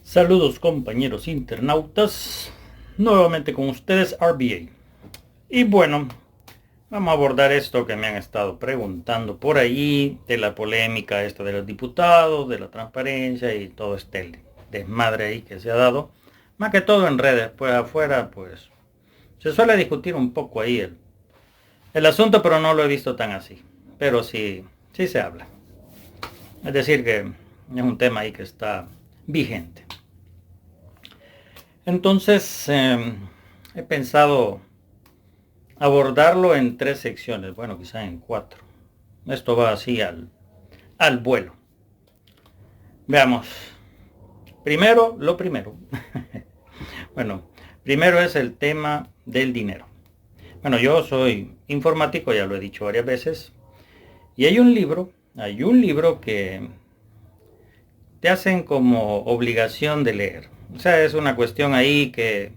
Saludos compañeros internautas, nuevamente con ustedes RBA. Y bueno, vamos a abordar esto que me han estado preguntando por ahí, de la polémica esta de los diputados, de la transparencia y todo este desmadre ahí que se ha dado. Más que todo en redes, pues afuera pues se suele discutir un poco ahí el asunto, pero no lo he visto tan así. Pero sí se habla. Es decir que es un tema ahí que está vigente. Entonces, he pensado abordarlo en 3 secciones, bueno, quizá en 4. Esto va así al vuelo. Veamos. Primero, lo primero. Bueno, primero es el tema del dinero. Bueno, yo soy informático, ya lo he dicho varias veces, y hay un libro que te hacen como obligación de leer. O sea, es una cuestión ahí que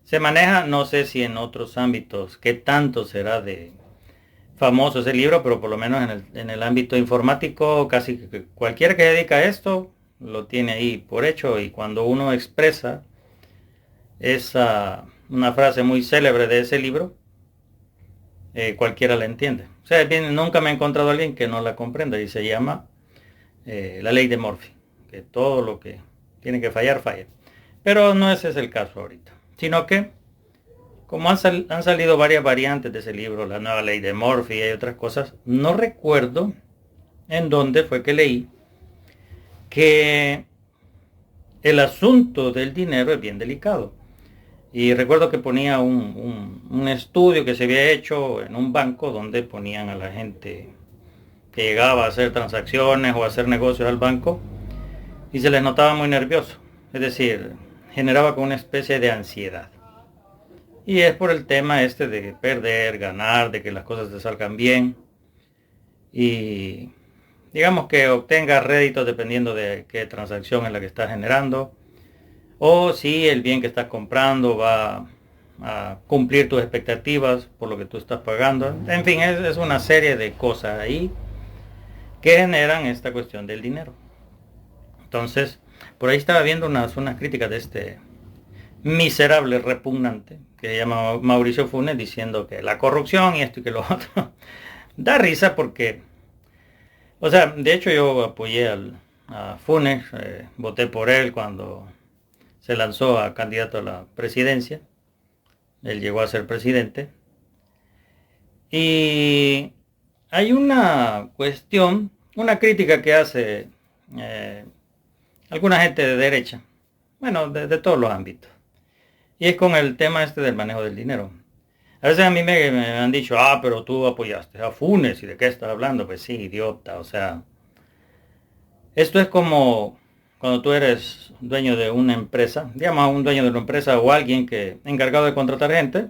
se maneja, no sé si en otros ámbitos, qué tanto será de famoso ese libro, pero por lo menos en el ámbito informático, casi cualquiera que dedica a esto lo tiene ahí por hecho, y cuando uno expresa una frase muy célebre de ese libro, cualquiera la entiende. O sea, nunca me he encontrado a alguien que no la comprenda, y se llama la ley de Murphy, que todo lo que tiene que fallar, falla. Pero no ese es el caso ahorita, sino que como han salido varias variantes de ese libro, la nueva ley de Murphy y otras cosas, no recuerdo en dónde fue que leí que el asunto del dinero es bien delicado. Y recuerdo que ponía un estudio que se había hecho en un banco donde ponían a la gente que llegaba a hacer transacciones o a hacer negocios al banco y se les notaba muy nervioso. Es decir, generaba como una especie de ansiedad. Y es por el tema este de perder, ganar, de que las cosas te salgan bien. Y digamos que obtengas réditos dependiendo de qué transacción es la que estás generando. O si el bien que estás comprando va a cumplir tus expectativas por lo que tú estás pagando. En fin, es una serie de cosas ahí que generan esta cuestión del dinero. Entonces, por ahí estaba viendo unas críticas de este miserable, repugnante, que se llama Mauricio Funes, diciendo que la corrupción y esto y que lo otro. Da risa porque, o sea, de hecho yo apoyé a Funes, voté por él cuando se lanzó a candidato a la presidencia. Él llegó a ser presidente. Y hay una cuestión, una crítica que hace eh, alguna gente de derecha, bueno, de todos los ámbitos. Y es con el tema este del manejo del dinero. A veces a mí me han dicho, pero tú apoyaste a Funes, ¿y de qué estás hablando? Pues sí, idiota, o sea, esto es como cuando tú eres dueño de una empresa, digamos a un dueño de una empresa o alguien que encargado de contratar gente,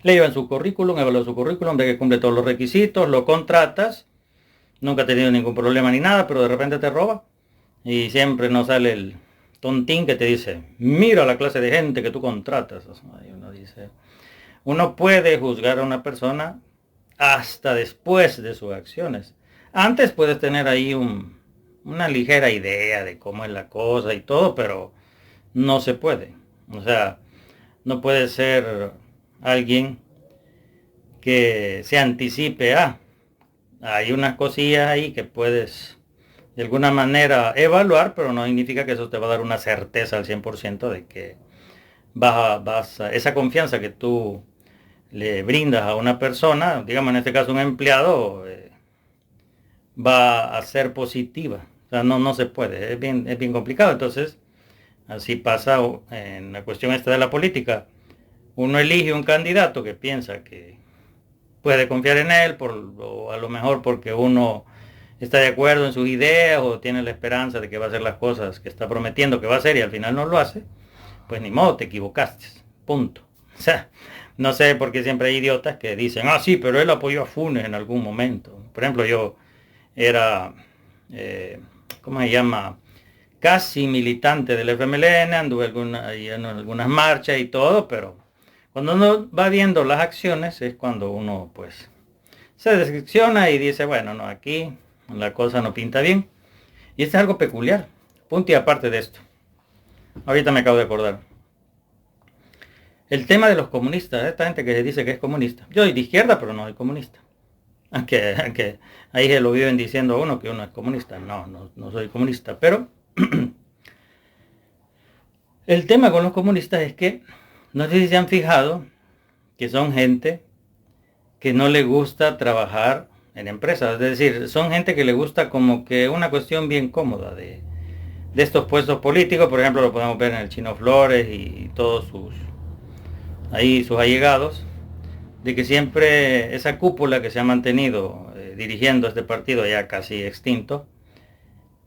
le llevan su currículum, evalúa su currículum, ve que cumple todos los requisitos, lo contratas, nunca ha tenido ningún problema ni nada, pero de repente te roba y siempre nos sale el tontín que te dice, mira la clase de gente que tú contratas. O sea, uno dice, uno puede juzgar a una persona hasta después de sus acciones. Antes puedes tener ahí una ligera idea de cómo es la cosa y todo, pero no se puede. O sea, no puede ser alguien que se anticipe a. Hay unas cosillas ahí que puedes de alguna manera evaluar, pero no significa que eso te va a dar una certeza al 100% de que esa confianza que tú le brindas a una persona, digamos en este caso un empleado, va a ser positiva. O sea, no se puede, es bien complicado. Entonces, así pasa en la cuestión esta de la política. Uno elige un candidato que piensa que puede confiar en él, o a lo mejor porque uno está de acuerdo en sus ideas o tiene la esperanza de que va a hacer las cosas que está prometiendo que va a hacer y al final no lo hace, pues ni modo, te equivocaste. Punto. O sea, no sé por qué siempre hay idiotas que dicen, sí, pero él apoyó a Funes en algún momento. Por ejemplo, yo era, eh, ¿cómo se llama? Casi militante del FMLN, anduve en algunas marchas y todo, pero cuando uno va viendo las acciones es cuando uno pues se decepciona y dice, bueno, no, aquí la cosa no pinta bien. Y esto es algo peculiar. Punto y aparte de esto. ahorita me acabo de acordar. El tema de los comunistas, esta gente que dice que es comunista. Yo soy de izquierda, pero no soy comunista. Aunque ahí se lo viven diciendo a uno que uno es comunista. No soy comunista. Pero el tema con los comunistas es que no sé si se han fijado que son gente que no le gusta trabajar en empresas. Es decir, son gente que le gusta como que una cuestión bien cómoda de estos puestos políticos. Por ejemplo, lo podemos ver en el Chino Flores y todos sus allegados, de que siempre esa cúpula que se ha mantenido dirigiendo este partido ya casi extinto,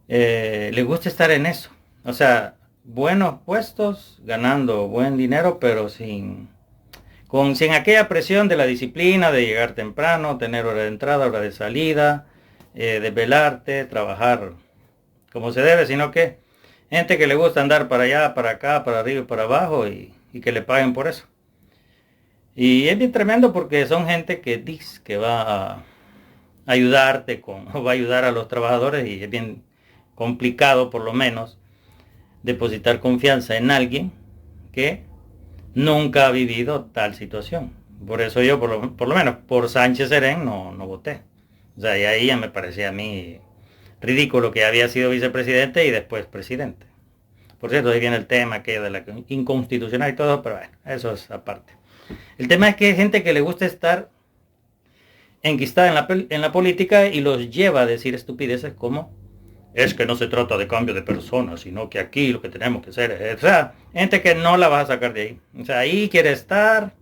le gusta estar en eso. O sea, buenos puestos, ganando buen dinero, pero sin aquella presión de la disciplina, de llegar temprano, tener hora de entrada, hora de salida, desvelarte, trabajar como se debe, sino que gente que le gusta andar para allá, para acá, para arriba y para abajo y que le paguen por eso. Y es bien tremendo porque son gente que dice que va a ayudarte o va a ayudar a los trabajadores, y es bien complicado por lo menos depositar confianza en alguien que nunca ha vivido tal situación. Por eso yo por lo menos por Sánchez Serén no voté. O sea, y ahí ya me parecía a mí ridículo que había sido vicepresidente y después presidente. Por cierto, ahí viene el tema que de la inconstitucional y todo, pero bueno, eso es aparte. El tema es que hay gente que le gusta estar enquistada en la política y los lleva a decir estupideces como: es que no se trata de cambio de personas, sino que aquí lo que tenemos que hacer es... O sea, gente que no la vas a sacar de ahí. O sea, ahí quiere estar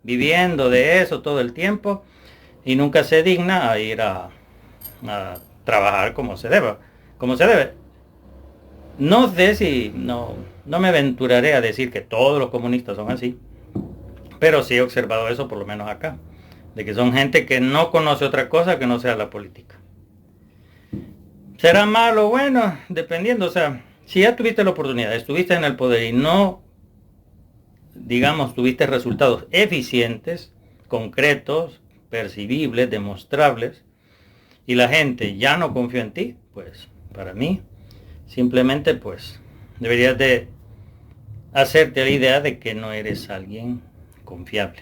viviendo de eso todo el tiempo y nunca se digna a ir a trabajar como se debe. No sé si... No me aventuraré a decir que todos los comunistas son así, pero sí he observado eso, por lo menos acá, de que son gente que no conoce otra cosa que no sea la política. ¿Será malo o bueno? Dependiendo. O sea, si ya tuviste la oportunidad, estuviste en el poder y no, digamos, tuviste resultados eficientes, concretos, percibibles, demostrables, y la gente ya no confió en ti, pues para mí simplemente pues deberías de hacerte la idea de que no eres alguien confiable,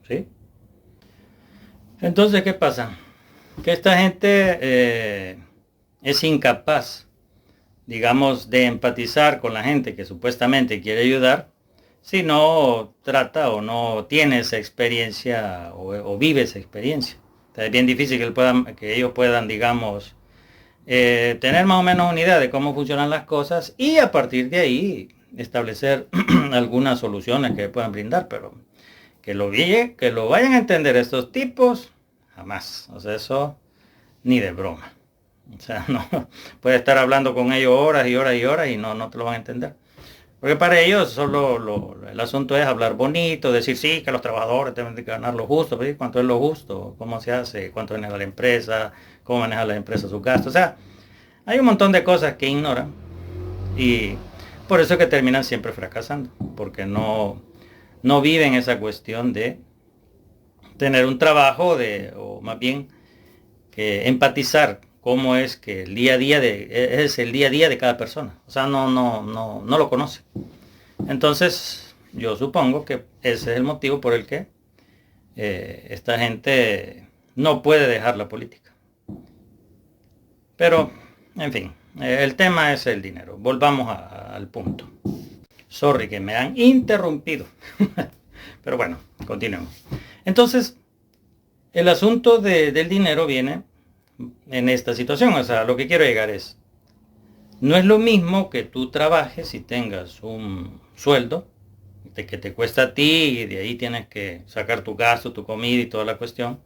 ¿sí? Entonces, ¿qué pasa? Que esta gente es incapaz, digamos, de empatizar con la gente que supuestamente quiere ayudar, si no trata o no tiene esa experiencia o vive esa experiencia. O sea, es bien difícil que ellos puedan, digamos, tener más o menos una idea de cómo funcionan las cosas y a partir de ahí establecer algunas soluciones que puedan brindar, pero que lo vayan a entender estos tipos, jamás. O sea, eso ni de broma. O sea, no puedes estar hablando con ellos horas y horas y horas y no te lo van a entender. Porque para ellos solo el asunto es hablar bonito, decir sí, que los trabajadores deben de ganar lo justo, pero ¿cuánto es lo justo? ¿Cómo se hace? ¿Cuánto maneja la empresa? ¿Cómo maneja la empresa sus gastos? O sea, hay un montón de cosas que ignoran y por eso es que terminan siempre fracasando, porque no viven esa cuestión de tener un trabajo, o más bien que empatizar cómo es que el día a día es el día a día de cada persona. O sea, no lo conoce. Entonces, yo supongo que ese es el motivo por el que esta gente no puede dejar la política. Pero, en fin, el tema es el dinero. Volvamos al punto. Sorry que me han interrumpido. Pero bueno, continuemos. Entonces, el asunto del dinero viene en esta situación. O sea, lo que quiero llegar es, no es lo mismo que tú trabajes y tengas un sueldo que te cuesta a ti y de ahí tienes que sacar tu gasto, tu comida y toda la cuestión,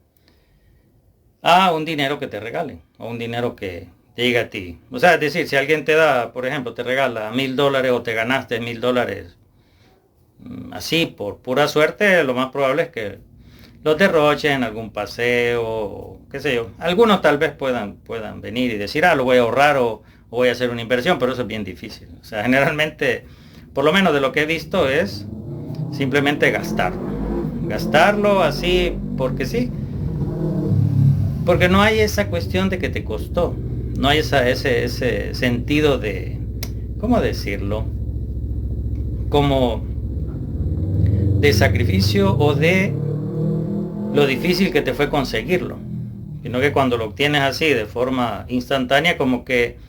a un dinero que te regalen, o un dinero que te llegue a ti. O sea, es decir, si alguien te da, por ejemplo, te regala $1,000 o te ganaste $1,000 así por pura suerte, lo más probable es que los derroches en algún paseo, qué sé yo. Algunos tal vez puedan venir y decir, lo voy a ahorrar o voy a hacer una inversión, pero eso es bien difícil. O sea, generalmente, por lo menos de lo que he visto, es simplemente gastarlo. Gastarlo así porque sí. Porque no hay esa cuestión de que te costó. No hay ese sentido de, ¿cómo decirlo? como de sacrificio o de lo difícil que te fue conseguirlo, sino que cuando lo obtienes así de forma instantánea, como que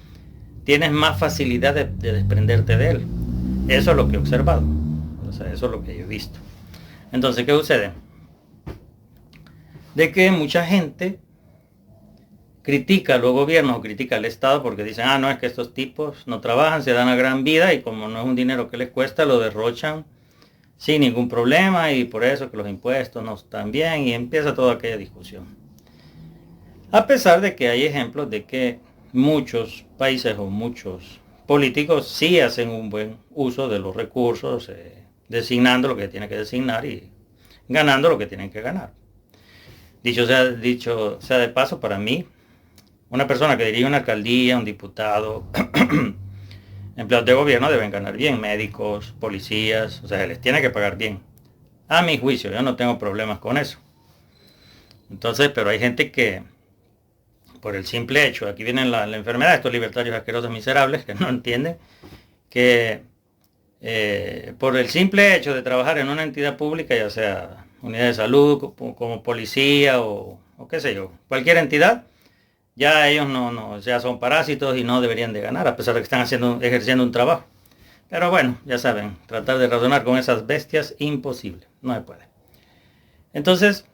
tienes más facilidad de desprenderte de él. Eso es lo que he observado, o sea, eso es lo que yo he visto. Entonces, ¿qué sucede? De que mucha gente critica a los gobiernos o critica al Estado porque dicen, no, es que estos tipos no trabajan, se dan a gran vida y como no es un dinero que les cuesta, lo derrochan sin ningún problema y por eso que los impuestos no están bien y empieza toda aquella discusión. A pesar de que hay ejemplos de que muchos países o muchos políticos sí hacen un buen uso de los recursos, designando lo que tienen que designar y ganando lo que tienen que ganar. Dicho sea de paso, para mí, una persona que dirige una alcaldía, un diputado, empleados de gobierno deben ganar bien, médicos, policías, o sea, se les tiene que pagar bien. A mi juicio, yo no tengo problemas con eso. Entonces, pero hay gente que, por el simple hecho, aquí viene la enfermedad, estos libertarios asquerosos miserables que no entienden que por el simple hecho de trabajar en una entidad pública, ya sea unidad de salud, como policía o qué sé yo, cualquier entidad, ya ellos ya son parásitos y no deberían de ganar, a pesar de que están ejerciendo un trabajo. Pero bueno, ya saben, tratar de razonar con esas bestias, imposible, no se puede. Entonces,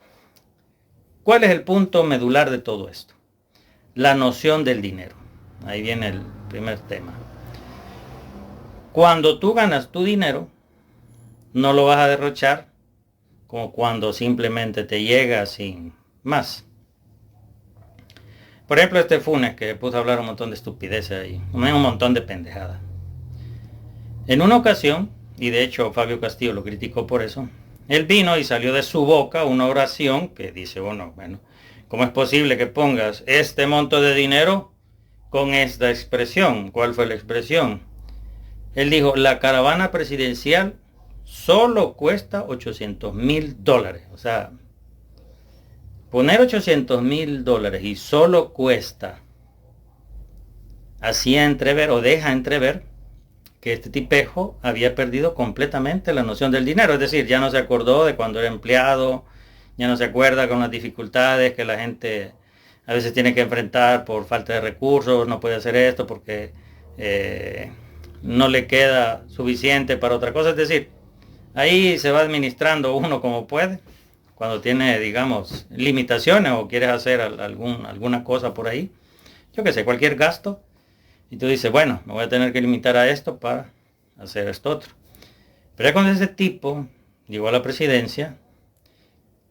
¿cuál es el punto medular de todo esto? La noción del dinero. Ahí viene el primer tema. Cuando tú ganas tu dinero, no lo vas a derrochar como cuando simplemente te llega sin más. Por ejemplo, este Funes que puso a hablar un montón de estupideces ahí, un montón de pendejadas. En una ocasión, y de hecho Fabio Castillo lo criticó por eso, él vino y salió de su boca una oración que dice, bueno, ¿cómo es posible que pongas este monto de dinero con esta expresión? ¿Cuál fue la expresión? Él dijo, la caravana presidencial solo cuesta $800,000. O sea, poner $800,000 y solo cuesta, hacía entrever o deja entrever que este tipejo había perdido completamente la noción del dinero. Es decir, ya no se acordó de cuando era empleado, ya no se acuerda con las dificultades que la gente a veces tiene que enfrentar por falta de recursos, no puede hacer esto porque no le queda suficiente para otra cosa. Es decir, ahí se va administrando uno como puede, cuando tiene, digamos, limitaciones o quieres hacer alguna cosa por ahí, yo qué sé, cualquier gasto, y tú dices, bueno, me voy a tener que limitar a esto para hacer esto otro. Pero ya cuando ese tipo llegó a la presidencia,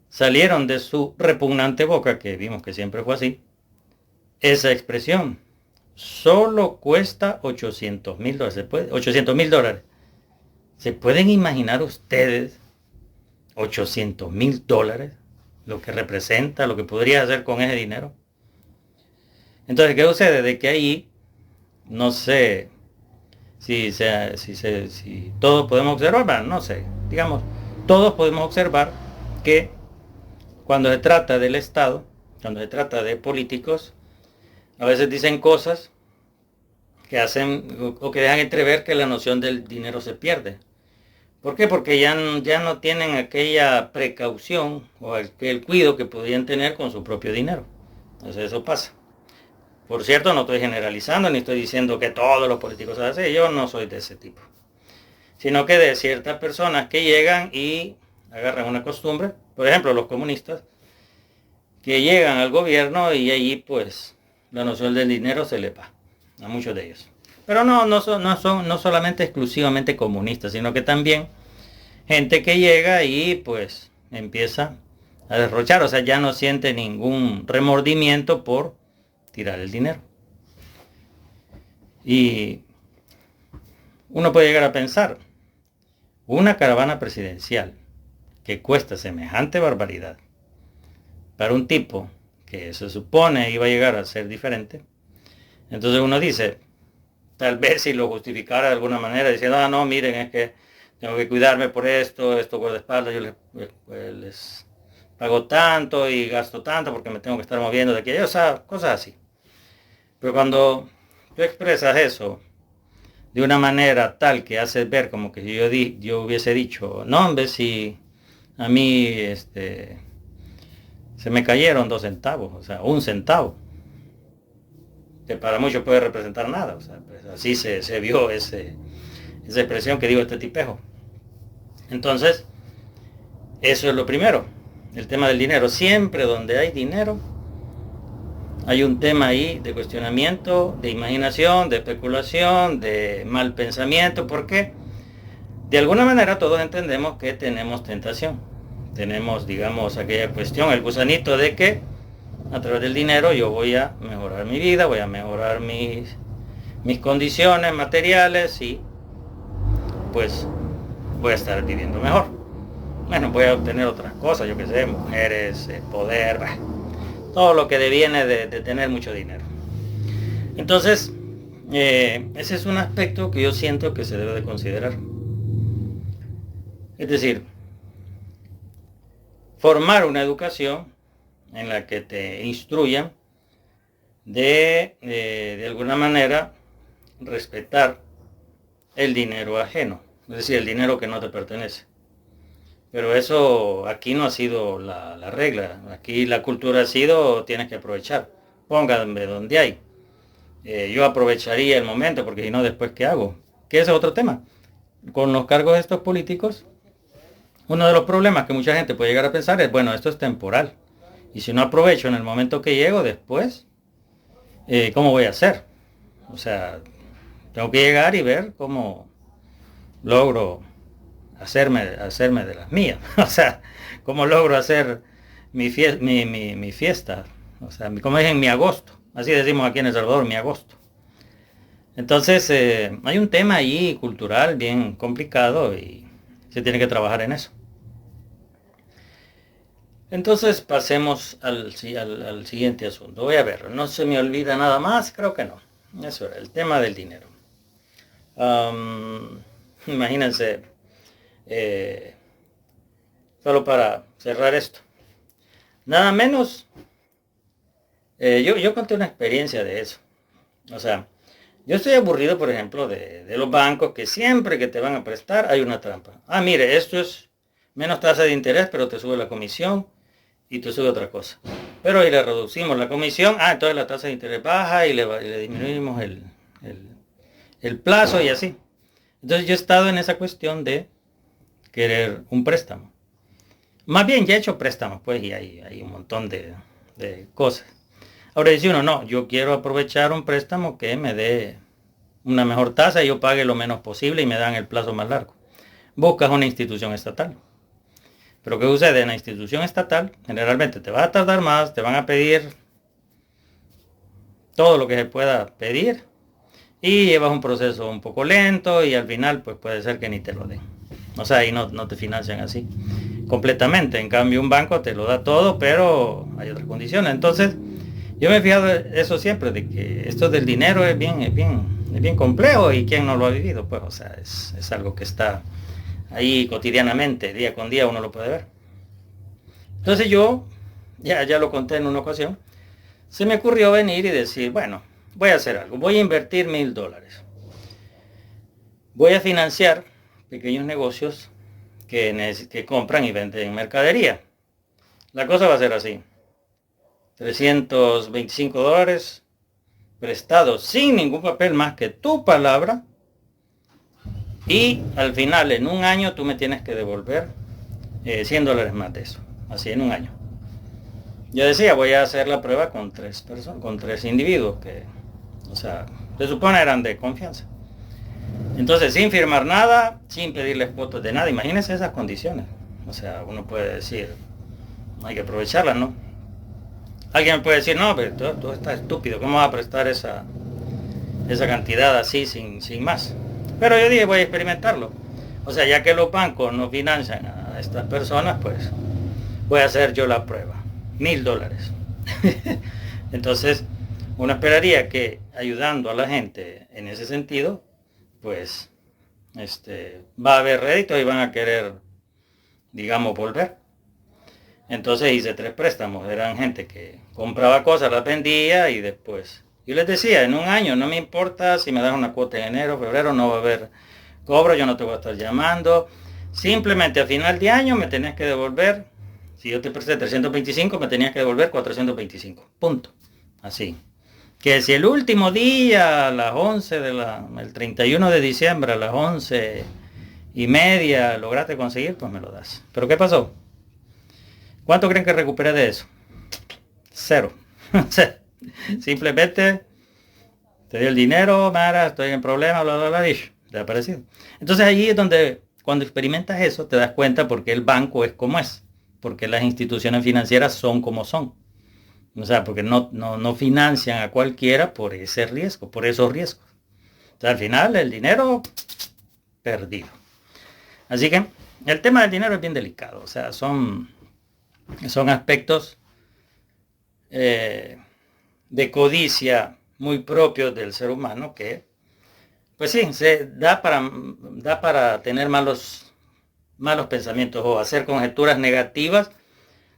salieron de su repugnante boca, que vimos que siempre fue así, esa expresión, solo cuesta $800,000, $800,000. ¿Se pueden imaginar ustedes $800,000? Lo que representa, lo que podría hacer con ese dinero. Entonces, ¿qué sucede? De que ahí, no sé si todos podemos observar, no sé, digamos, todos podemos observar que cuando se trata del Estado, cuando se trata de políticos, a veces dicen cosas que hacen o que dejan entrever que la noción del dinero se pierde. ¿Por qué? Porque ya no tienen aquella precaución o el cuidado que podían tener con su propio dinero. Entonces eso pasa. Por cierto, no estoy generalizando ni estoy diciendo que todos los políticos son así. Yo no soy de ese tipo. Sino que de ciertas personas que llegan y agarran una costumbre, por ejemplo los comunistas, que llegan al gobierno y ahí pues la noción del dinero se le va a muchos de ellos. Pero no solamente exclusivamente comunistas, sino que también gente que llega y pues empieza a derrochar, o sea, ya no siente ningún remordimiento por tirar el dinero. Y uno puede llegar a pensar, una caravana presidencial que cuesta semejante barbaridad para un tipo que se supone iba a llegar a ser diferente, entonces uno dice, tal vez si lo justificara de alguna manera, diciendo, no, miren, es que tengo que cuidarme por esto guardaespaldas, yo les pago tanto y gasto tanto porque me tengo que estar moviendo de aquí, o sea, cosas así. Pero cuando tú expresas eso de una manera tal que hace ver como que yo hubiese dicho, no hombre, si a mí se me cayeron 2 centavos, o sea, 1 centavo, que para muchos puede representar nada, o sea, pues así se vio esa expresión que digo este tipejo. Entonces, eso es lo primero, el tema del dinero. Siempre donde hay dinero, hay un tema ahí de cuestionamiento, de imaginación, de especulación, de mal pensamiento, porque de alguna manera todos entendemos que tenemos tentación. Tenemos, digamos, aquella cuestión, el gusanito de que a través del dinero yo voy a mejorar mi vida, voy a mejorar mis condiciones materiales y pues voy a estar viviendo mejor. Bueno, voy a obtener otras cosas, yo qué sé, mujeres, poder, todo lo que deviene de tener mucho dinero. Entonces, ese es un aspecto que yo siento que se debe de considerar. Es decir, formar una educación en la que te instruyan de alguna manera respetar el dinero ajeno, es decir, el dinero que no te pertenece. Pero eso aquí no ha sido la regla. Aquí la cultura ha sido, tienes que aprovechar. Póngame donde hay. Yo aprovecharía el momento, porque si no, después, ¿qué hago? Que ese es otro tema. Con los cargos de estos políticos, uno de los problemas que mucha gente puede llegar a pensar es, bueno, esto es temporal. Y si no aprovecho en el momento que llego, después, ¿cómo voy a hacer? O sea, tengo que llegar y ver cómo logro hacerme de las mías. O sea, cómo logro hacer mi fiesta. O sea, como dicen, mi agosto. Así decimos aquí en El Salvador, mi agosto. Entonces, hay un tema ahí cultural bien complicado y se tiene que trabajar en eso. Entonces, pasemos al siguiente asunto. Voy a ver, no se me olvida nada más, creo que no. Eso era, el tema del dinero. Imagínense, solo para cerrar esto. Nada menos, yo conté una experiencia de eso. O sea, yo estoy aburrido, por ejemplo, de los bancos que siempre que te van a prestar hay una trampa. Ah, mire, esto es menos tasa de interés, pero te sube la comisión y te sube otra cosa. Pero si le reducimos la comisión, entonces la tasa de interés baja y le disminuimos el plazo y así. Entonces yo he estado en esa cuestión de querer un préstamo. Más bien ya he hecho préstamos, pues, y hay un montón de cosas. Ahora dice uno, no, yo quiero aprovechar un préstamo que me dé una mejor tasa y yo pague lo menos posible y me dan el plazo más largo. Buscas una institución estatal. Pero ¿qué sucede? En la institución estatal generalmente te va a tardar más, te van a pedir todo lo que se pueda pedir y llevas un proceso un poco lento y al final pues puede ser que ni te lo den. O sea, ahí no te financian así completamente. En cambio un banco te lo da todo, pero hay otras condiciones. Entonces yo me he fijado eso siempre, de que esto del dinero es bien complejo y quien no lo ha vivido, pues, o sea, es algo que está ahí cotidianamente, día con día uno lo puede ver. Entonces yo, ya lo conté en una ocasión, se me ocurrió venir y decir, bueno, voy a hacer algo, voy a invertir $1000. Voy a financiar pequeños negocios que compran y venden mercadería. La cosa va a ser así. $325 prestados sin ningún papel más que tu palabra. Y al final, en un año, tú me tienes que devolver $100 más de eso. Así, en un año. Yo decía, voy a hacer la prueba con 3 personas, con 3 individuos que, o sea, se supone eran de confianza. Entonces, sin firmar nada, sin pedirles fotos de nada, imagínense esas condiciones. O sea, uno puede decir, hay que aprovecharlas, ¿no? Alguien me puede decir, no, pero tú estás estúpido, ¿cómo vas a prestar esa cantidad así sin más? Pero yo dije, voy a experimentarlo. O sea, ya que los bancos no financian a estas personas, pues voy a hacer yo la prueba. $1000. Entonces, uno esperaría que ayudando a la gente en ese sentido, pues va a haber réditos y van a querer, digamos, volver. Entonces hice 3 préstamos. Eran gente que compraba cosas, las vendía y después Yo les decía, en un año no me importa si me das una cuota en enero, febrero, no va a haber cobro, yo no te voy a estar llamando. Simplemente a final de año me tenías que devolver, si yo te presté 325, me tenías que devolver 425. Punto. Así. Que si el último día, a las 11 el 31 de diciembre, a las 11:30, lograste conseguir, pues me lo das. ¿Pero qué pasó? ¿Cuánto creen que recuperé de eso? Cero. Simplemente te dio el dinero, Mara, estoy en problema, bla, bla, bla, y desaparecido. Entonces allí es donde, cuando experimentas eso, te das cuenta por qué el banco es como es. Porque las instituciones financieras son como son. O sea, porque no financian a cualquiera por ese riesgo, por esos riesgos. O sea, al final el dinero perdido. Así que el tema del dinero es bien delicado. O sea, son aspectos de codicia muy propios del ser humano que, pues sí, se da para tener malos pensamientos o hacer conjeturas negativas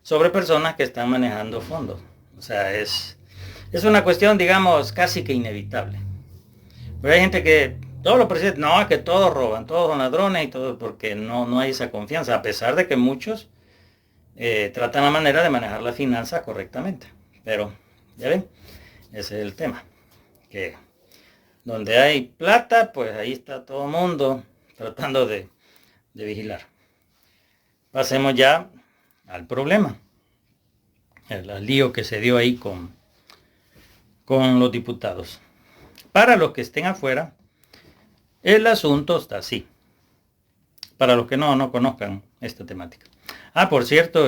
sobre personas que están manejando fondos. O sea, es una cuestión, digamos, casi que inevitable. Pero hay gente que todos los presidentes, no, es que todos roban, todos son ladrones y todo, porque no hay esa confianza, a pesar de que muchos tratan la manera de manejar la finanza correctamente. Pero, ya ven, ese es el tema. Que donde hay plata, pues ahí está todo el mundo tratando de vigilar. Pasemos ya al problema. El lío que se dio ahí con los diputados. Para los que estén afuera, el asunto está así. Para los que no conozcan esta temática. Por cierto,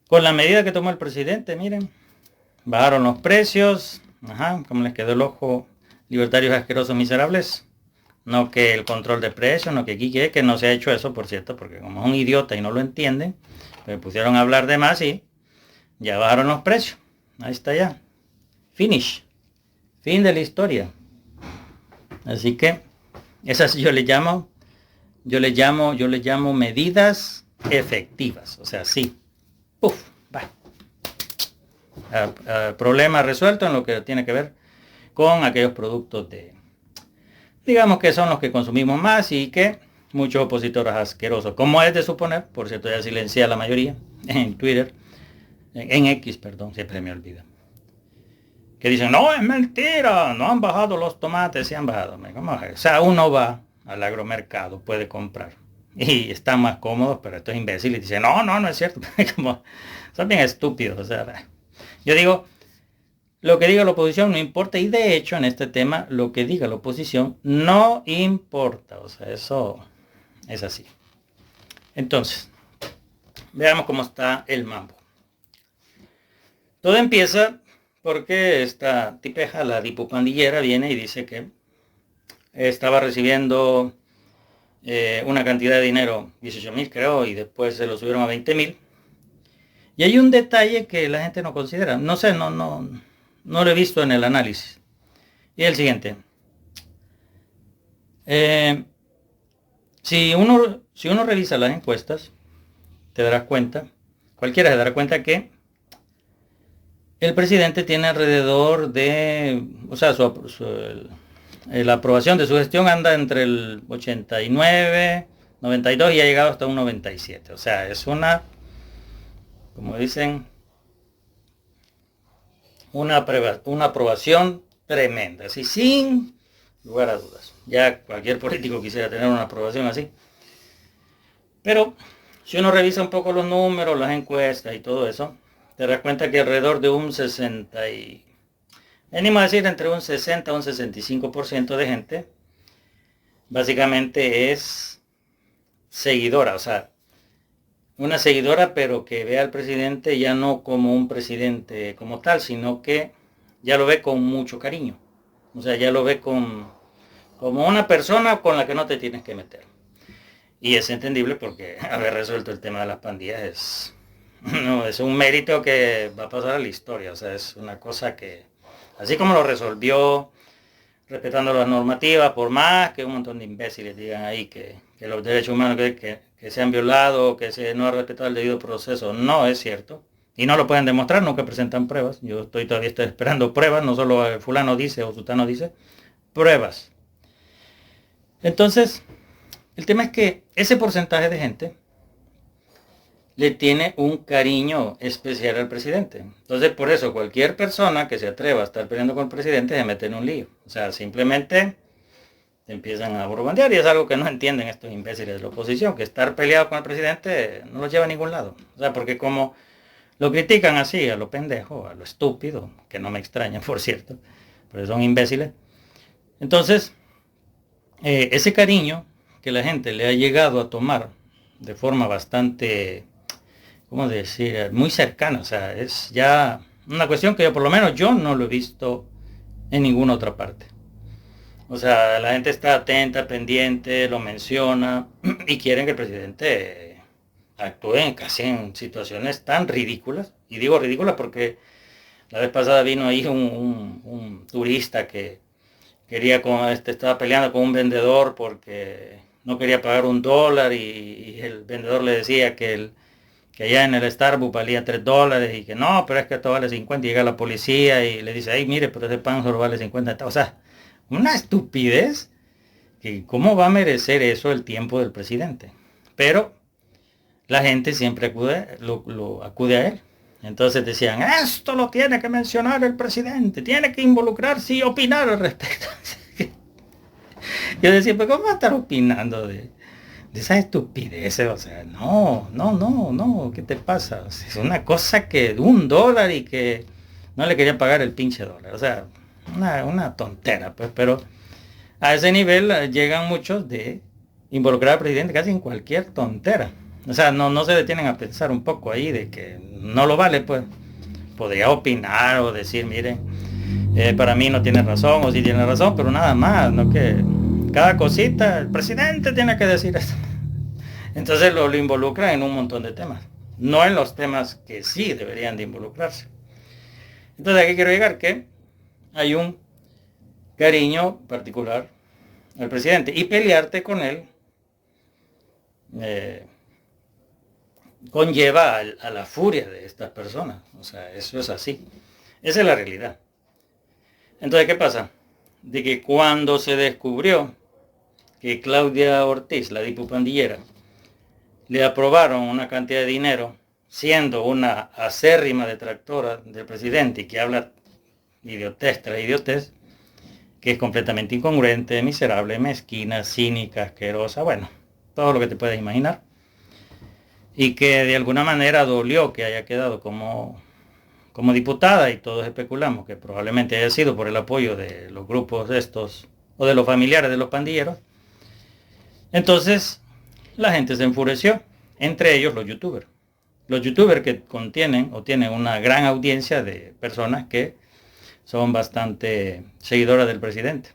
con la medida que tomó el presidente, miren, bajaron los precios. Como les quedó el ojo, libertarios asquerosos miserables. No que el control de precios, no que aquí que no se ha hecho eso, por cierto, porque como es un idiota y no lo entienden, me pusieron a hablar de más y ya bajaron los precios. Ahí está ya. Finish. Fin de la historia. Así que esas yo le llamo medidas efectivas. O sea, sí. Puf, va. Problema resuelto en lo que tiene que ver con aquellos productos digamos que son los que consumimos más y que muchos opositores asquerosos, como es de suponer, por cierto ya silencié a la mayoría en Twitter, en X, perdón, siempre me olvida, que dicen, no, es mentira, no han bajado los tomates, sí han bajado. O sea, uno va al agromercado, puede comprar y están más cómodos, pero estos imbéciles dicen, no es cierto. Como, son bien estúpidos. O sea, yo digo, lo que diga la oposición no importa, y de hecho en este tema lo que diga la oposición no importa. O sea, eso es así. Entonces, veamos cómo está el mambo. Todo empieza porque esta tipeja, la dipupandillera, viene y dice que estaba recibiendo una cantidad de dinero, 18,000 creo, y después se lo subieron a 20,000. Y hay un detalle que la gente no considera. No sé, no lo he visto en el análisis. Y es el siguiente. Si uno revisa las encuestas, te darás cuenta, cualquiera se dará cuenta que el presidente tiene alrededor de, o sea, la aprobación de su gestión anda entre el 89, 92 y ha llegado hasta un 97. O sea, es una, como dicen, una aprobación tremenda, así sin lugar a dudas. Ya cualquier político quisiera tener una aprobación así. Pero si uno revisa un poco los números, las encuestas y todo eso, te das cuenta que alrededor de un 60 y... venimos a decir entre un 60 y un 65% de gente básicamente es seguidora, o sea, una seguidora, pero que ve al presidente ya no como un presidente como tal, sino que ya lo ve con mucho cariño. O sea, ya lo ve como una persona con la que no te tienes que meter. Y es entendible porque haber resuelto el tema de las pandillas es un mérito que va a pasar a la historia. O sea, es una cosa que, así como lo resolvió, respetando las normativas, por más que un montón de imbéciles digan ahí que los derechos humanos que se han violado, que se no ha respetado el debido proceso, no es cierto. Y no lo pueden demostrar, nunca presentan pruebas. Yo todavía estoy esperando pruebas, no solo fulano dice o sutano dice, pruebas. Entonces, el tema es que ese porcentaje de gente le tiene un cariño especial al presidente. Entonces, por eso, cualquier persona que se atreva a estar peleando con el presidente se mete en un lío. O sea, simplemente empiezan a borbandear y es algo que no entienden estos imbéciles de la oposición, que estar peleado con el presidente no los lleva a ningún lado. O sea, porque como lo critican así, a lo pendejo, a lo estúpido, que no me extraña, por cierto, pero son imbéciles. Entonces, ese cariño que la gente le ha llegado a tomar de forma bastante, ¿cómo decir?, muy cercana. O sea, es ya una cuestión que yo, por lo menos yo no lo he visto en ninguna otra parte. O sea, la gente está atenta, pendiente, lo menciona y quieren que el presidente actúe casi en situaciones tan ridículas. Y digo ridículas porque la vez pasada vino ahí un turista que quería estaba peleando con un vendedor porque no quería pagar $1 y el vendedor le decía que allá en el Starbucks valía $3 y que no, pero es que esto vale 50 y llega la policía y le dice, ay, mire, pero ese pan solo vale 50. O sea, una estupidez, que cómo va a merecer eso el tiempo del presidente. Pero la gente siempre acude a él. Entonces decían, esto lo tiene que mencionar el presidente, tiene que involucrarse y opinar al respecto. Yo decía, pero ¿cómo va a estar opinando de esas estupideces? O sea, no, ¿qué te pasa? O sea, es una cosa que $1 y que no le quería pagar el pinche dólar. O sea, una tontera, pues, pero a ese nivel llegan muchos de involucrar al presidente casi en cualquier tontera. O sea, no se detienen a pensar un poco ahí de que no lo vale, pues. Podría opinar o decir, miren, para mí no tiene razón o sí tiene razón, pero nada más, no que cada cosita, el presidente tiene que decir eso. Entonces lo involucran en un montón de temas, no en los temas que sí deberían de involucrarse. Entonces aquí quiero llegar que hay un cariño particular al presidente y pelearte con él conlleva a la furia de estas personas. O sea, eso es así. Esa es la realidad. Entonces, ¿qué pasa? De que cuando se descubrió que Claudia Ortiz, la dipupandillera, le aprobaron una cantidad de dinero, siendo una acérrima detractora del presidente y que habla idiotez tras idiotez, que es completamente incongruente, miserable, mezquina, cínica, asquerosa, bueno, todo lo que te puedes imaginar, y que de alguna manera dolió que haya quedado como diputada, y todos especulamos que probablemente haya sido por el apoyo de los grupos estos o de los familiares de los pandilleros. Entonces la gente se enfureció, entre ellos los youtubers. Los youtubers que contienen o tienen una gran audiencia de personas que son bastante seguidoras del presidente.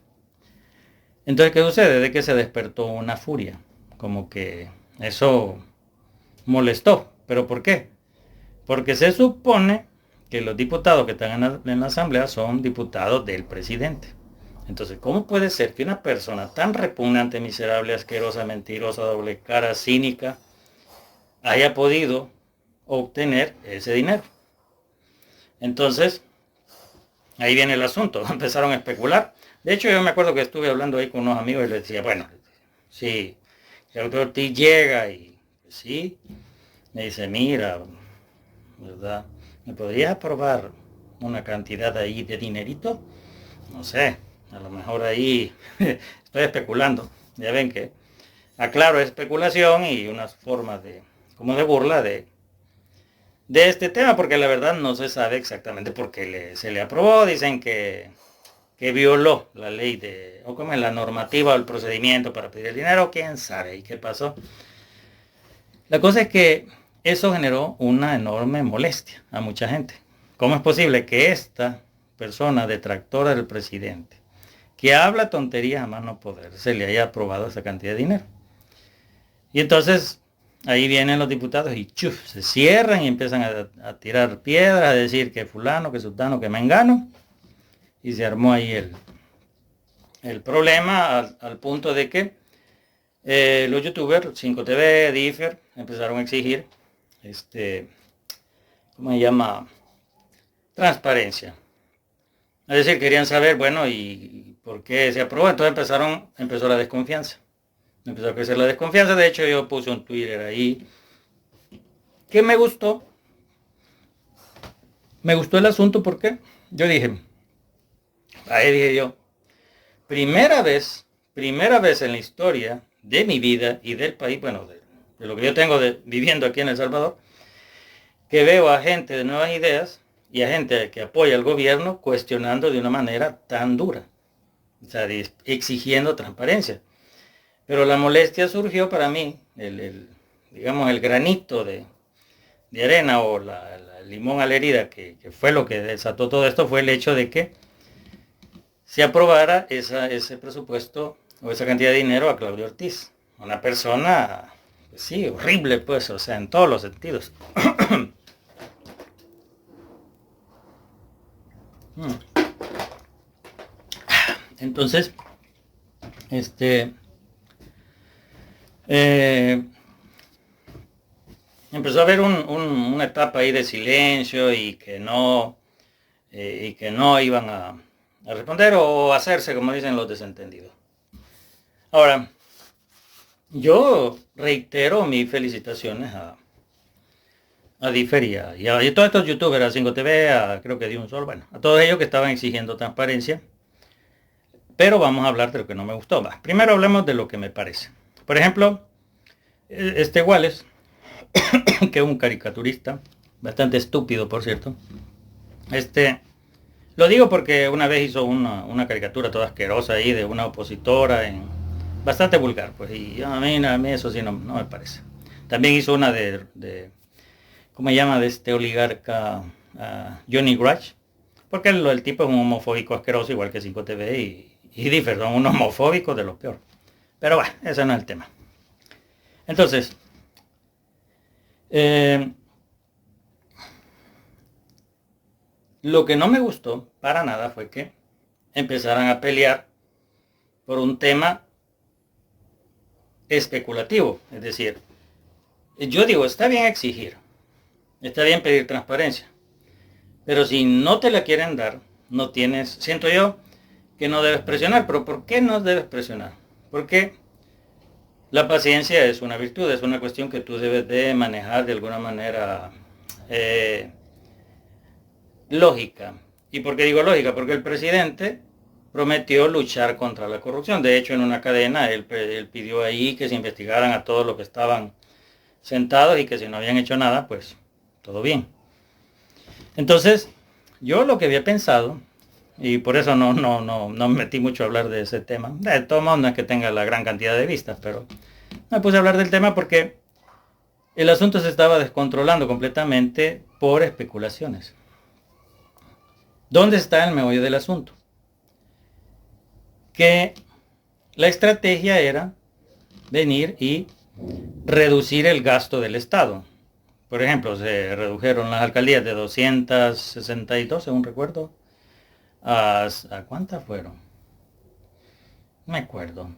Entonces, ¿qué sucede? De que se despertó una furia, como que eso molestó. ¿Pero por qué? Porque se supone que los diputados que están en la asamblea son diputados del presidente. Entonces, ¿cómo puede ser que una persona tan repugnante, miserable, asquerosa, mentirosa, doble cara, cínica, haya podido obtener ese dinero? Entonces, ahí viene el asunto. Empezaron a especular. De hecho, yo me acuerdo que estuve hablando ahí con unos amigos y les decía, bueno, si el doctor T llega y pues, sí, me dice, mira, ¿verdad? ¿Me podrías aprobar una cantidad ahí de dinerito? No sé, a lo mejor ahí estoy especulando. Ya ven que, aclaro, es especulación y unas formas como de burla de este tema, porque la verdad no se sabe exactamente por qué se le aprobó. Dicen que violó la ley o como es la normativa o el procedimiento para pedir el dinero, quién sabe y qué pasó. La cosa es que eso generó una enorme molestia a mucha gente. ¿Cómo es posible que esta persona detractora del presidente, que habla tonterías a más no poder, se le haya aprobado esa cantidad de dinero? Y entonces ahí vienen los diputados y se cierran y empiezan a tirar piedras, a decir que fulano, que sultano, que mengano, y se armó ahí el problema al punto de que los youtubers, 5TV, Differ, empezaron a exigir ¿cómo se llama? Transparencia. Es decir, querían saber, bueno, ¿y por qué se aprobó? Entonces empezó la desconfianza. Empezó a crecer la desconfianza. De hecho, yo puse un Twitter ahí que me gustó. Me gustó el asunto porque yo dije, ahí dije yo, primera vez en la historia de mi vida y del país, bueno, de lo que yo tengo viviendo aquí en El Salvador, que veo a gente de nuevas ideas y a gente que apoya al gobierno cuestionando de una manera tan dura, o sea, exigiendo transparencia. Pero la molestia surgió para mí, digamos, el granito de arena o el limón a la herida, que fue lo que desató todo esto, fue el hecho de que se aprobara ese presupuesto o esa cantidad de dinero a Claudio Ortiz. Una persona, pues sí, horrible, pues, o sea, en todos los sentidos. Entonces, eh, empezó a haber una etapa ahí de silencio y que no iban a responder o hacerse, como dicen los desentendidos. Ahora, yo reitero mis felicitaciones a Diferia y a todos estos youtubers, a 5TV, creo que de un solo, bueno, a todos ellos que estaban exigiendo transparencia. Pero vamos a hablar de lo que no me gustó. Primero hablemos de lo que me parece. Por ejemplo, Wallace, que es un caricaturista, bastante estúpido, por cierto. Lo digo porque una vez hizo una caricatura toda asquerosa ahí de una opositora, bastante vulgar, pues, y a mí eso sí no me parece. También hizo una ¿cómo se llama? De este oligarca Johnny Grudge, porque el tipo es un homofóbico asqueroso, igual que 5TV y Differ, son unos homofóbicos de lo peor. Pero bueno, ese no es el tema. Entonces, lo que no me gustó para nada fue que empezaran a pelear por un tema especulativo. Es decir, yo digo, está bien exigir, está bien pedir transparencia, pero si no te la quieren dar, no tienes, siento yo, que no debes presionar. Pero ¿por qué no debes presionar? Porque la paciencia es una virtud, es una cuestión que tú debes de manejar de alguna manera lógica. ¿Y por qué digo lógica? Porque el presidente prometió luchar contra la corrupción. De hecho, en una cadena él pidió ahí que se investigaran a todos los que estaban sentados y que si no habían hecho nada, pues todo bien. Entonces, yo lo que había pensado, y por eso no me metí mucho a hablar de ese tema. De todo modo, no es que tenga la gran cantidad de vistas, pero me puse a hablar del tema porque el asunto se estaba descontrolando completamente por especulaciones. ¿Dónde está el meollo del asunto? Que la estrategia era venir y reducir el gasto del Estado. Por ejemplo, se redujeron las alcaldías de 262, según recuerdo, ¿a cuántas fueron? No me acuerdo.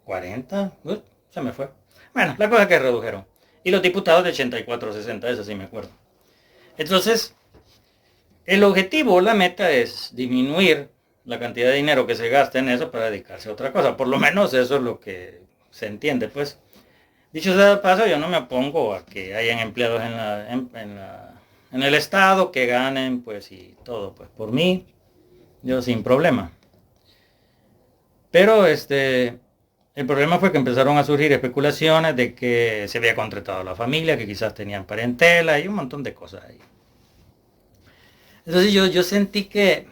¿40? Se me fue. Bueno, la cosa es que redujeron. Y los diputados de 84, 60, eso sí me acuerdo. Entonces, el objetivo, la meta es disminuir la cantidad de dinero que se gasta en eso para dedicarse a otra cosa. Por lo menos eso es lo que se entiende, pues. Dicho sea de paso, yo no me opongo a que hayan empleados en el Estado que ganen, pues, y todo, pues, por mí, yo sin problema. Pero el problema fue que empezaron a surgir especulaciones de que se había contratado a la familia, que quizás tenían parentela y un montón de cosas ahí. Entonces yo sentí que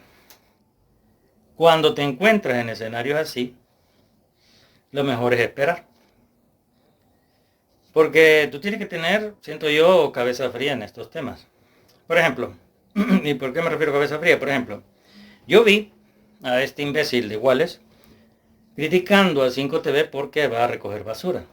cuando te encuentras en escenarios así, lo mejor es esperar. Porque tú tienes que tener, siento yo, cabeza fría en estos temas. Por ejemplo, ¿y por qué me refiero a cabeza fría? Por ejemplo, yo vi a este imbécil de Wallace criticando a 5TV porque va a recoger basura.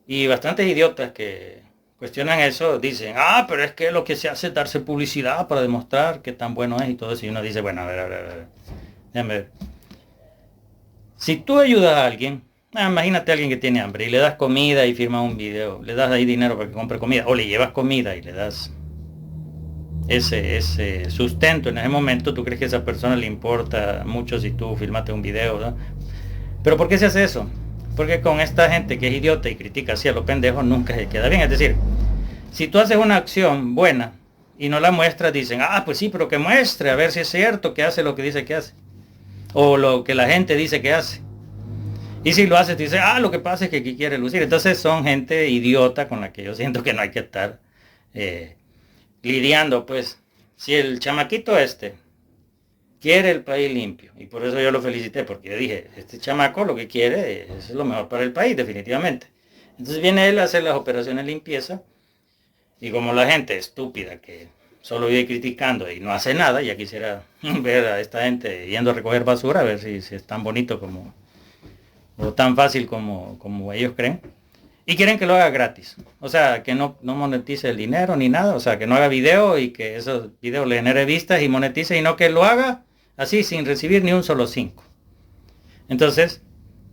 Y bastantes idiotas que cuestionan eso dicen, pero es que lo que se hace es darse publicidad para demostrar que tan bueno es y todo eso. Y uno dice, bueno, a ver, déjame ver. Si tú ayudas a alguien, Imagínate a alguien que tiene hambre y le das comida y firma un video, le das ahí dinero para que compre comida, o le llevas comida y le das ese sustento en ese momento. ¿Tú crees que a esa persona le importa mucho si tú filmaste un video, ¿no? Pero ¿por qué se hace eso? Porque con esta gente que es idiota y critica así a los pendejos nunca se queda bien. Es decir, si tú haces una acción buena y no la muestras, dicen, pues sí, pero que muestre, a ver si es cierto que hace lo que dice que hace. O lo que la gente dice que hace. Y si lo haces, dice, lo que pasa es que aquí quiere lucir. Entonces son gente idiota con la que yo siento que no hay que estar lidiando. Pues si el chamaquito quiere el país limpio, y por eso yo lo felicité, porque yo dije, este chamaco lo que quiere es lo mejor para el país, definitivamente. Entonces viene él a hacer las operaciones de limpieza, y como la gente estúpida que solo vive criticando y no hace nada, ya quisiera ver a esta gente yendo a recoger basura, a ver si es tan bonito como, o tan fácil como ellos creen. Y quieren que lo haga gratis. O sea, que no monetice el dinero ni nada. O sea, que no haga video y que esos videos le genere vistas y monetice, y no que lo haga así sin recibir ni un solo 5. Entonces,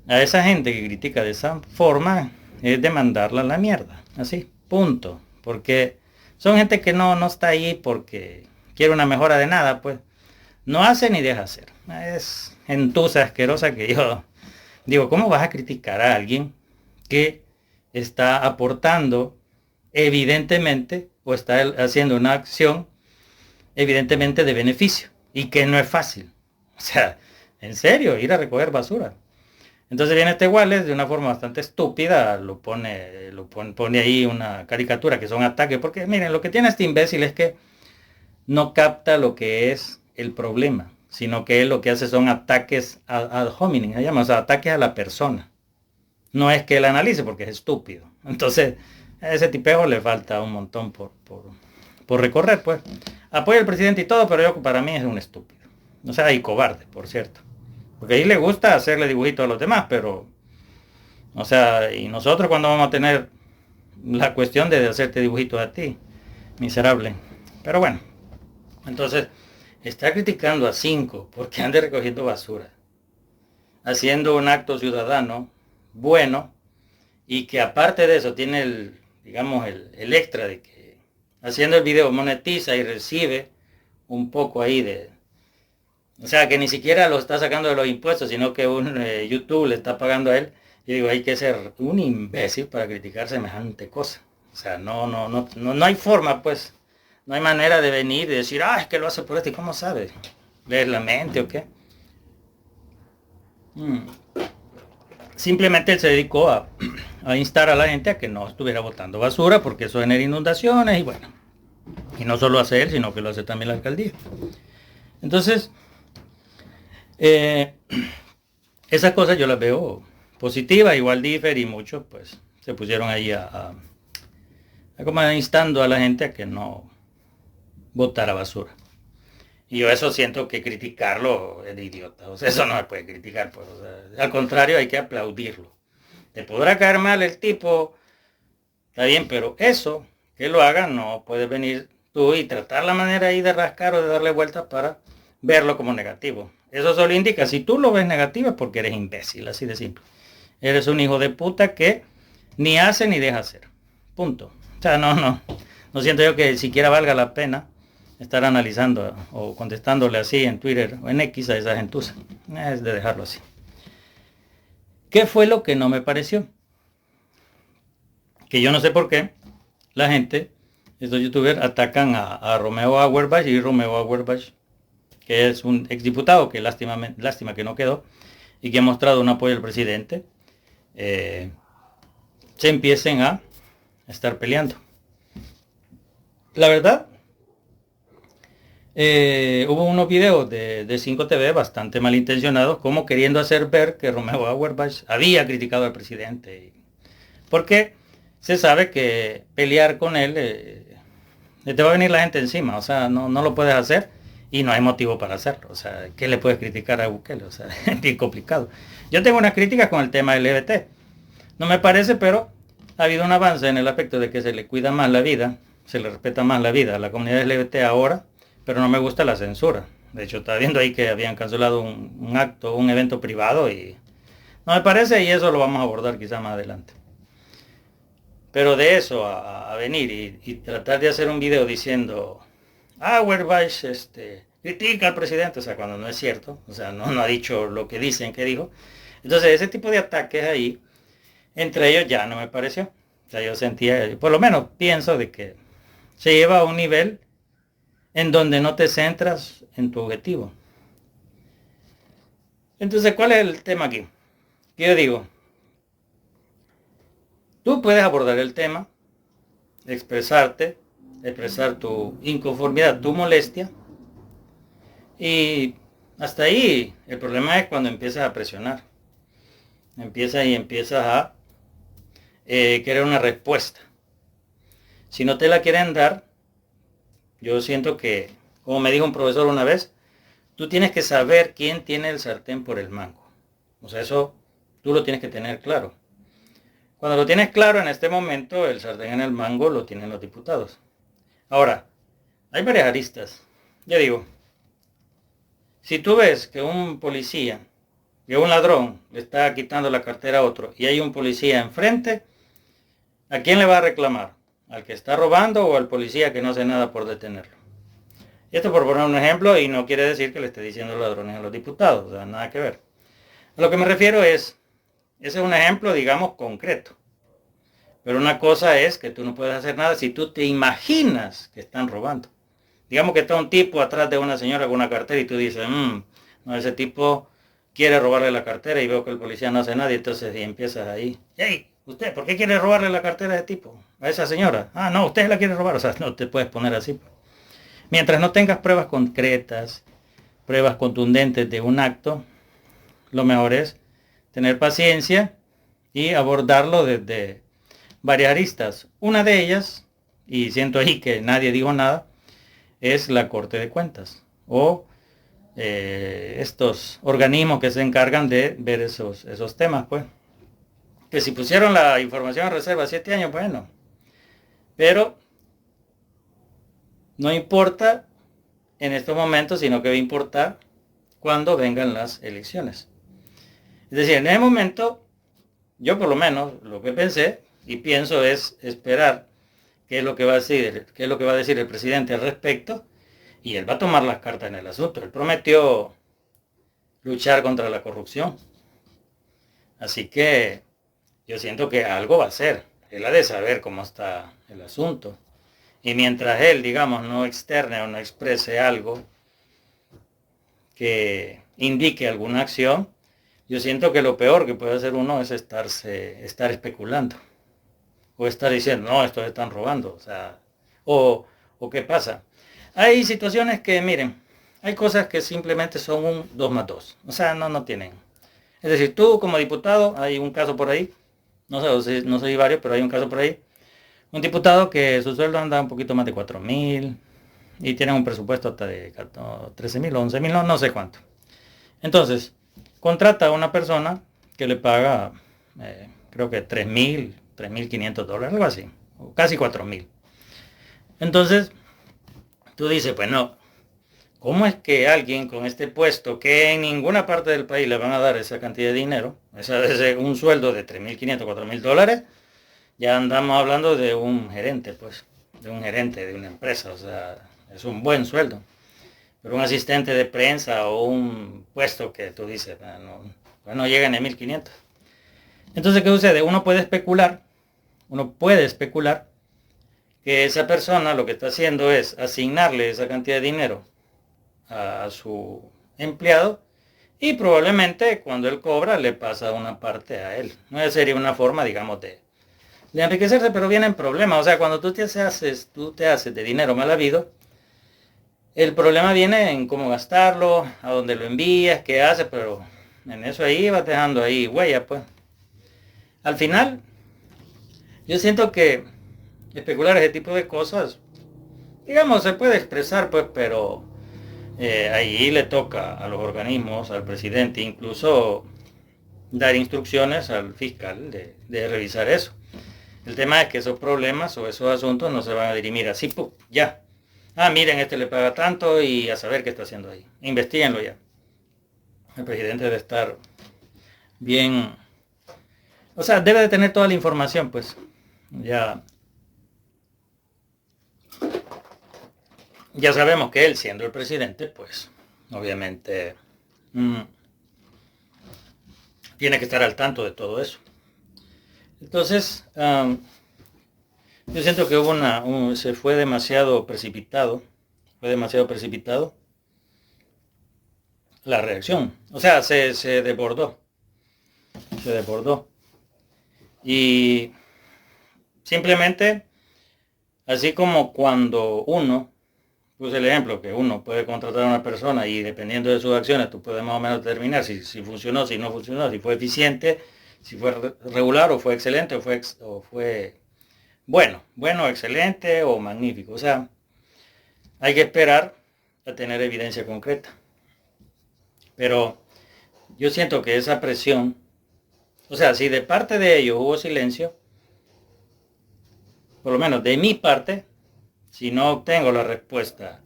a esa gente que critica de esa forma es de mandarla a la mierda. Así, punto. Porque son gente que no está ahí porque quiere una mejora de nada, pues. No hace ni deja hacer. Es gentuza asquerosa que yo digo, ¿cómo vas a criticar a alguien que está aportando evidentemente o está haciendo una acción evidentemente de beneficio y que no es fácil? O sea, en serio, ir a recoger basura. Entonces viene este Wallace de una forma bastante estúpida, pone ahí una caricatura que son ataques, porque miren, lo que tiene este imbécil es que no capta lo que es el problema, sino que él lo que hace son ataques ad hominem, o sea, ataques a la persona. No es que él analice, porque es estúpido. Entonces, a ese tipejo le falta un montón por recorrer, pues. Apoya al presidente y todo, pero para mí es un estúpido. O sea, y cobarde, por cierto. Porque ahí le gusta hacerle dibujitos a los demás, pero... O sea, y nosotros cuando vamos a tener la cuestión de hacerte dibujitos a ti, miserable. Pero bueno, entonces, está criticando a 5 porque ande recogiendo basura, haciendo un acto ciudadano bueno, y que aparte de eso tiene el extra de que haciendo el video monetiza y recibe un poco ahí de... O sea, que ni siquiera lo está sacando de los impuestos, sino que YouTube le está pagando a él. Yo digo, hay que ser un imbécil para criticar semejante cosa. O sea, no hay forma, pues. No hay manera de venir y decir, es que lo hace por esto. ¿Y cómo sabe? ¿Leer la mente o qué? Simplemente él se dedicó a instar a la gente a que no estuviera botando basura, porque eso genera inundaciones, y bueno. Y no solo hace él, sino que lo hace también la alcaldía. Entonces, esas cosas yo las veo positivas. Igual Differ y muchos pues se pusieron ahí a como instando a la gente a que no botara basura. Y yo eso siento que criticarlo es de idiota. O sea, eso no se puede criticar, pues. O sea, al contrario, hay que aplaudirlo. Te podrá caer mal el tipo, está bien, pero eso, que lo haga, no puedes venir tú y tratar la manera ahí de rascar o de darle vueltas para verlo como negativo. Eso solo indica, si tú lo ves negativo es porque eres imbécil, así de simple. Eres un hijo de puta que ni hace ni deja hacer. Punto. O sea, no siento yo que siquiera valga la pena estar analizando o contestándole así en Twitter o en X a esa gentuza. Es de dejarlo así. ¿Qué fue lo que no me pareció? Que yo no sé por qué la gente, estos youtubers, atacan a Romeo Auerbach, y Romeo Auerbach, que es un exdiputado que lástima que no quedó y que ha mostrado un apoyo al presidente, se empiecen a estar peleando. La verdad, hubo unos videos de 5TV bastante malintencionados, como queriendo hacer ver que Romeo Auerbach había criticado al presidente, porque se sabe que pelear con él te va a venir la gente encima. O sea, no lo puedes hacer y no hay motivo para hacerlo. O sea, ¿qué le puedes criticar a Bukele? O sea, es bien complicado. Yo tengo unas críticas con el tema LGBT. No me parece, pero ha habido un avance en el aspecto de que se le cuida más la vida, se le respeta más la vida a la comunidad LGBT ahora, pero no me gusta la censura. De hecho, estaba viendo ahí que habían cancelado un evento privado y No me parece y eso lo vamos a abordar quizá más adelante. Pero de eso a venir y tratar de hacer un video diciendo, Auerbach critica al presidente, o sea, cuando no es cierto, o sea, no ha dicho lo que dicen que dijo. Entonces ese tipo de ataques ahí, entre ellos ya no me pareció. O sea, yo sentía, por lo menos pienso de que se lleva a un nivel en donde no te centras en tu objetivo. Entonces, ¿cuál es el tema aquí? Que yo digo, tú puedes abordar el tema, expresarte, expresar tu inconformidad, tu molestia, y hasta ahí el problema es cuando empiezas a presionar. Empiezas a querer una respuesta. Si no te la quieren dar, yo siento que, como me dijo un profesor una vez, tú tienes que saber quién tiene el sartén por el mango. O sea, eso tú lo tienes que tener claro. Cuando lo tienes claro, en este momento, el sartén en el mango lo tienen los diputados. Ahora, hay varias aristas. Ya digo, si tú ves que un policía, que un ladrón le está quitando la cartera a otro y hay un policía enfrente, ¿a quién le va a reclamar? ¿Al que está robando o al policía que no hace nada por detenerlo? Y esto por poner un ejemplo y no quiere decir que le esté diciendo ladrones a los diputados, o sea, nada que ver. A lo que me refiero es, ese es un ejemplo, digamos, concreto. Pero una cosa es que tú no puedes hacer nada si tú te imaginas que están robando. Digamos que está un tipo atrás de una señora con una cartera y tú dices, no, ese tipo quiere robarle la cartera y veo que el policía no hace nada y entonces empiezas ahí. Hey, usted, ¿por qué quiere robarle la cartera a ese tipo? A esa señora. Ah, no, usted la quiere robar. O sea, no te puedes poner así. Mientras no tengas pruebas concretas, pruebas contundentes de un acto, lo mejor es tener paciencia y abordarlo desde varias aristas. Una de ellas, y siento ahí que nadie dijo nada, es la Corte de Cuentas o estos organismos que se encargan de ver esos temas, pues. Que si pusieron la información en reserva 7 años, bueno. Pero no importa en estos momentos, sino que va a importar cuando vengan las elecciones. Es decir, en ese momento, yo por lo menos lo que pensé y pienso es esperar qué es lo que va a decir el presidente al respecto, y él va a tomar las cartas en el asunto. Él prometió luchar contra la corrupción. Así que yo siento que algo va a hacer. Él ha de saber cómo está el asunto. Y mientras él, digamos, no externe o no exprese algo que indique alguna acción, yo siento que lo peor que puede hacer uno es estar especulando. O estar diciendo, no, estos están robando. O qué pasa. Hay situaciones que, miren, hay cosas que simplemente son un 2 más 2. O sea, no tienen. Es decir, tú como diputado, hay un caso por ahí, no sé si varios, pero hay un caso por ahí. Un diputado que su sueldo anda un poquito más de 4,000 y tiene un presupuesto hasta de 13,000 o 11,000, no sé cuánto. Entonces, contrata a una persona que le paga, creo que 3,000, $3,500, algo así, o casi 4,000. Entonces, tú dices, pues no, ¿cómo es que alguien con este puesto, que en ninguna parte del país le van a dar esa cantidad de dinero, un sueldo de 3,500, $4,000, ya andamos hablando de un gerente, pues, de un gerente de una empresa, o sea, es un buen sueldo. Pero un asistente de prensa o un puesto que tú dices, no llega ni a 1,500. Entonces, ¿qué sucede? Uno puede especular que esa persona lo que está haciendo es asignarle esa cantidad de dinero a su empleado y probablemente cuando él cobra le pasa una parte a él. No sería una forma, digamos, de enriquecerse, pero vienen problemas. O sea, cuando tú te haces de dinero mal habido, el problema viene en cómo gastarlo, a dónde lo envías, qué haces, pero en eso ahí vas dejando ahí huella, pues. Al final, yo siento que especular ese tipo de cosas, digamos, se puede expresar, pues, pero ahí le toca a los organismos, al presidente, incluso dar instrucciones al fiscal de revisar eso. El tema es que esos problemas o esos asuntos no se van a dirimir así, ya. Miren, este le paga tanto y a saber qué está haciendo ahí. Investíguenlo ya. El presidente debe estar bien, o sea, debe de tener toda la información, pues. Ya, ya sabemos que él, siendo el presidente, pues, obviamente, mm, tiene que estar al tanto de todo eso. Entonces, yo siento que se fue demasiado precipitado, la reacción. O sea, se desbordó. Y simplemente, así como cuando uno, puse el ejemplo, que uno puede contratar a una persona y dependiendo de sus acciones, tú puedes más o menos determinar si funcionó, si no funcionó, si fue eficiente, si fue regular o fue excelente o fue bueno, excelente o magnífico. O sea, hay que esperar a tener evidencia concreta. Pero yo siento que esa presión, o sea, si de parte de ellos hubo silencio, por lo menos de mi parte, si no obtengo la respuesta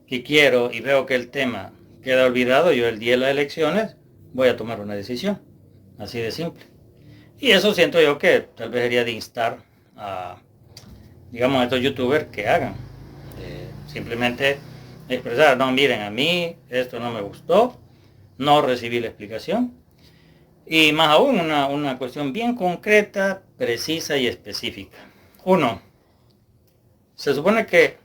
que quiero y veo que el tema queda olvidado, yo el día de las elecciones voy a tomar una decisión. Así de simple. Y eso siento yo que tal vez sería de instar a, digamos, a estos youtubers que hagan. Simplemente expresar, no, miren, a mí esto no me gustó, no recibí la explicación. Y más aún, una cuestión bien concreta, precisa y específica. Uno, se supone que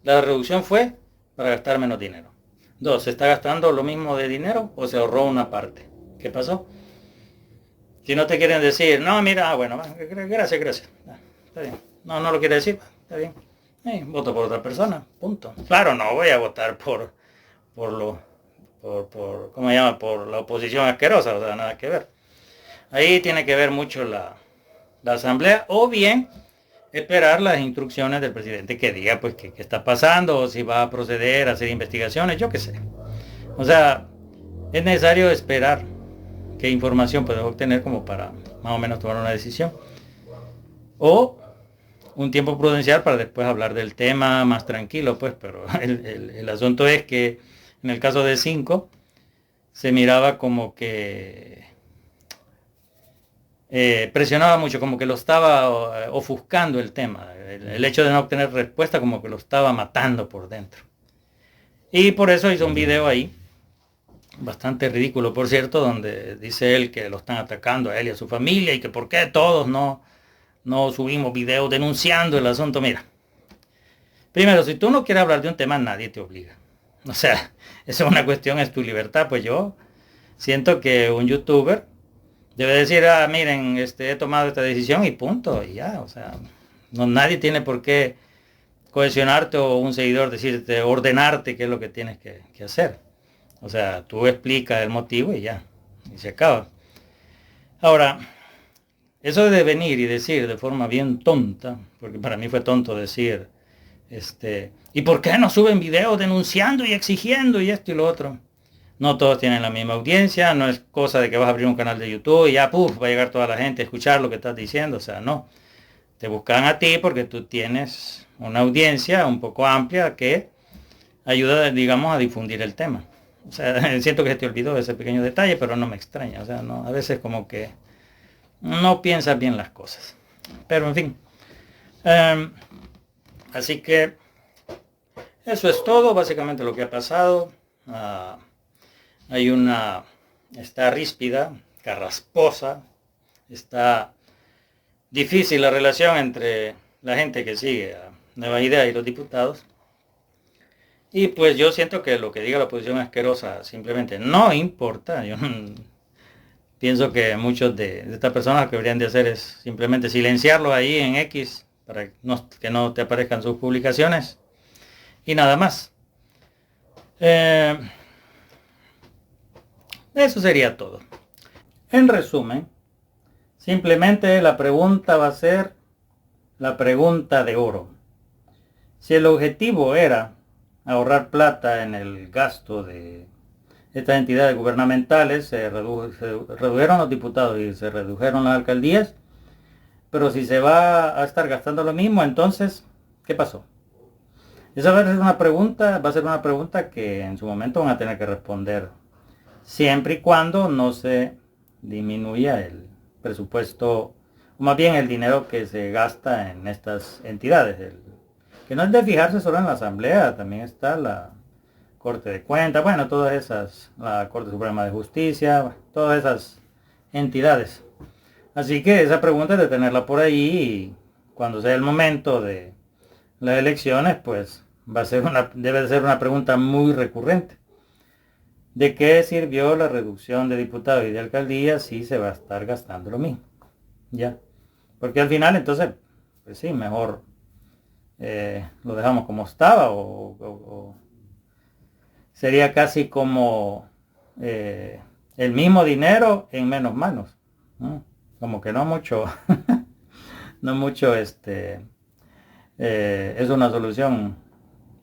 la reducción fue para gastar menos dinero. Dos, ¿se está gastando lo mismo de dinero o se ahorró una parte? ¿Qué pasó? Si no te quieren decir, no, mira, bueno, gracias. Está bien. No, no lo quiere decir, está bien. Voto por otra persona, punto. Claro, no voy a votar por lo, ¿cómo se llama? Por la oposición asquerosa, o sea, nada que ver. Ahí tiene que ver mucho la asamblea, o bien esperar las instrucciones del presidente que diga pues qué está pasando, o si va a proceder a hacer investigaciones, yo qué sé. O sea, es necesario esperar qué información puedes obtener como para más o menos tomar una decisión. O un tiempo prudencial para después hablar del tema más tranquilo, pues, pero el asunto es que en el caso de 5 se miraba como que presionaba mucho, como que lo estaba ofuscando el tema. El hecho de no obtener respuesta como que lo estaba matando por dentro. Y por eso hizo un video ahí, bastante ridículo por cierto, donde dice él que lo están atacando a él y a su familia y que por qué todos no subimos videos denunciando el asunto. Mira, primero, si tú no quieres hablar de un tema, nadie te obliga. O sea, eso es una cuestión, es tu libertad. Pues yo siento que un youtuber debe decir, miren, he tomado esta decisión y punto, y ya, o sea, no, nadie tiene por qué cohesionarte o un seguidor decirte, ordenarte qué es lo que tienes que hacer. O sea, tú explicas el motivo y ya, y se acaba. Ahora, eso de venir y decir de forma bien tonta, porque para mí fue tonto decir, ¿y por qué no suben videos denunciando y exigiendo y esto y lo otro? No todos tienen la misma audiencia, no es cosa de que vas a abrir un canal de YouTube y ya, va a llegar toda la gente a escuchar lo que estás diciendo, o sea, no. Te buscan a ti porque tú tienes una audiencia un poco amplia que ayuda, digamos, a difundir el tema. O sea, siento que se te olvidó ese pequeño detalle, pero no me extraña, o sea, no, a veces como que no piensas bien las cosas. Pero en fin. Así que eso es todo, básicamente lo que ha pasado. Está ríspida, carrasposa, está difícil la relación entre la gente que sigue a Nueva Idea y los diputados. Y pues yo siento que lo que diga la oposición asquerosa simplemente no importa. Yo pienso que muchos de estas personas lo que deberían de hacer es simplemente silenciarlo ahí en X para que no te aparezcan sus publicaciones y nada más. Eso sería todo. En resumen, simplemente la pregunta va a ser la pregunta de oro. Si el objetivo era ahorrar plata en el gasto de estas entidades gubernamentales, se redujeron los diputados y se redujeron las alcaldías, pero si se va a estar gastando lo mismo, entonces, ¿qué pasó? Esa va a ser una pregunta que en su momento van a tener que responder, siempre y cuando no se disminuya el presupuesto, o más bien el dinero que se gasta en estas entidades. Que no es de fijarse solo en la Asamblea, también está la Corte de Cuentas, bueno, todas esas, la Corte Suprema de Justicia, bueno, todas esas entidades. Así que esa pregunta es de tenerla por ahí y cuando sea el momento de las elecciones, pues debe ser una pregunta muy recurrente. ¿De qué sirvió la reducción de diputados y de alcaldías si se va a estar gastando lo mismo? Ya. Porque al final entonces, pues sí, mejor lo dejamos como estaba o sería casi como el mismo dinero en menos manos. ¿No? Como que no mucho, no mucho es una solución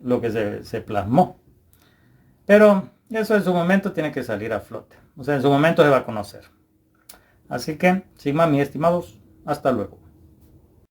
lo que se plasmó. Pero eso en su momento tiene que salir a flote. O sea, en su momento se va a conocer. Así que, sin más, mis estimados, hasta luego.